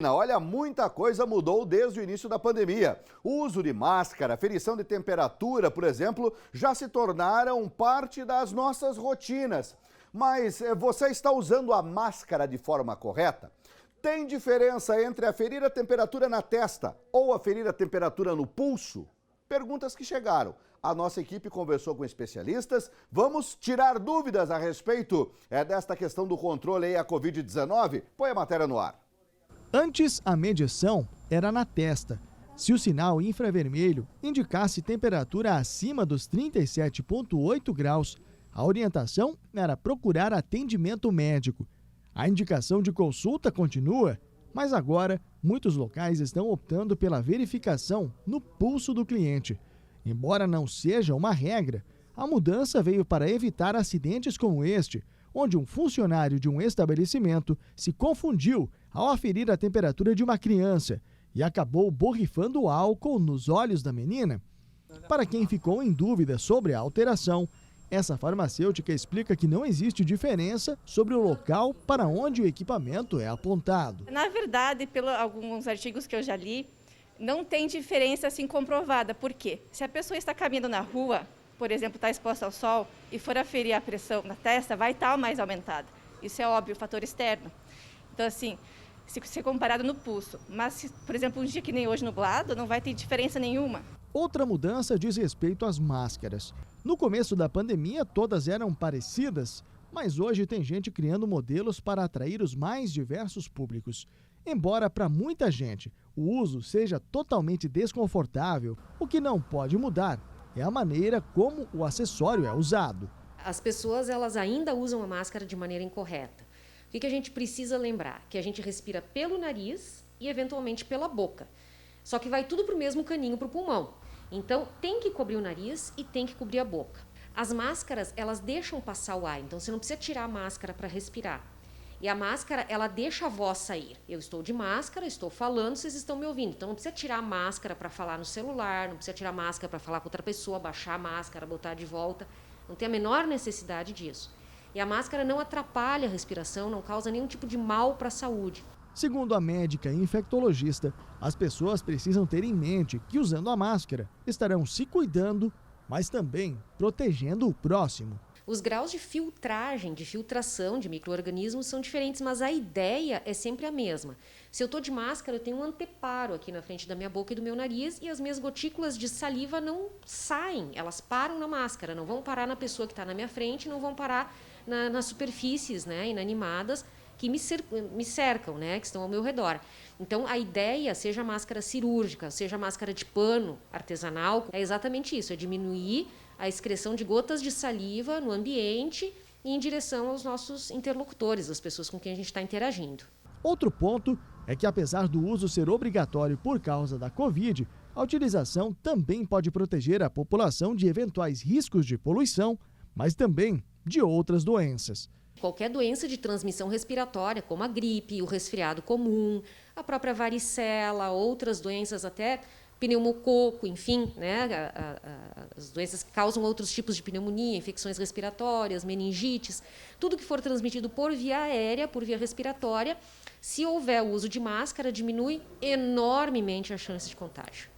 Olha, muita coisa mudou desde o início da pandemia. O uso de máscara, aferição de temperatura, por exemplo, já se tornaram parte das nossas rotinas. Mas você está usando a máscara de forma correta? Tem diferença entre aferir a temperatura na testa ou aferir a temperatura no pulso? Perguntas que chegaram. A nossa equipe conversou com especialistas. Vamos tirar dúvidas a respeito desta questão do controle aí à Covid-19? Põe a matéria no ar. Antes, a medição era na testa. Se o sinal infravermelho indicasse temperatura acima dos 37,8 graus, a orientação era procurar atendimento médico. A indicação de consulta continua, mas agora muitos locais estão optando pela verificação no pulso do cliente. Embora não seja uma regra, a mudança veio para evitar acidentes como este, onde um funcionário de um estabelecimento se confundiu ao aferir a temperatura de uma criança e acabou borrifando álcool nos olhos da menina. Para quem ficou em dúvida sobre a alteração, essa farmacêutica explica que não existe diferença sobre o local para onde o equipamento é apontado. Na verdade, pelos alguns artigos que eu já li, não tem diferença assim comprovada. Por quê? Se a pessoa está caminhando na rua, por exemplo, está exposta ao sol e for aferir a pressão na testa, vai estar mais aumentada. Isso é óbvio, fator externo. Então, assim, se ser comparado no pulso, mas, se, por exemplo, um dia que nem hoje nublado, não vai ter diferença nenhuma. Outra mudança diz respeito às máscaras. No começo da pandemia, todas eram parecidas, mas hoje tem gente criando modelos para atrair os mais diversos públicos. Embora para muita gente o uso seja totalmente desconfortável, o que não pode mudar é a maneira como o acessório é usado. As pessoas elas ainda usam a máscara de maneira incorreta. O que a gente precisa lembrar? Que a gente respira pelo nariz e eventualmente pela boca. Só que vai tudo para o mesmo caninho, para o pulmão. Então tem que cobrir o nariz e tem que cobrir a boca. As máscaras elas deixam passar o ar, então você não precisa tirar a máscara para respirar. E a máscara, ela deixa a voz sair. Eu estou de máscara, estou falando, vocês estão me ouvindo. Então não precisa tirar a máscara para falar no celular, não precisa tirar a máscara para falar com outra pessoa, baixar a máscara, botar de volta. Não tem a menor necessidade disso. E a máscara não atrapalha a respiração, não causa nenhum tipo de mal para a saúde. Segundo a médica infectologista, as pessoas precisam ter em mente que usando a máscara estarão se cuidando, mas também protegendo o próximo. Os graus de filtragem, de filtração de micro-organismos são diferentes, mas a ideia é sempre a mesma. Se eu estou de máscara, eu tenho um anteparo aqui na frente da minha boca e do meu nariz e as minhas gotículas de saliva não saem, elas param na máscara, não vão parar na pessoa que está na minha frente, não vão parar nas superfícies, né, inanimadas que me cercam, né, que estão ao meu redor. Então, a ideia, seja máscara cirúrgica, seja máscara de pano artesanal, é exatamente isso, é diminuir a excreção de gotas de saliva no ambiente e em direção aos nossos interlocutores, as pessoas com quem a gente está interagindo. Outro ponto é que, apesar do uso ser obrigatório por causa da Covid, a utilização também pode proteger a população de eventuais riscos de poluição, mas também de outras doenças. Qualquer doença de transmissão respiratória, como a gripe, o resfriado comum, a própria varicela, outras doenças até pneumococo, enfim, né, as doenças que causam outros tipos de pneumonia, infecções respiratórias, meningites, tudo que for transmitido por via aérea, por via respiratória, se houver o uso de máscara, diminui enormemente a chance de contágio.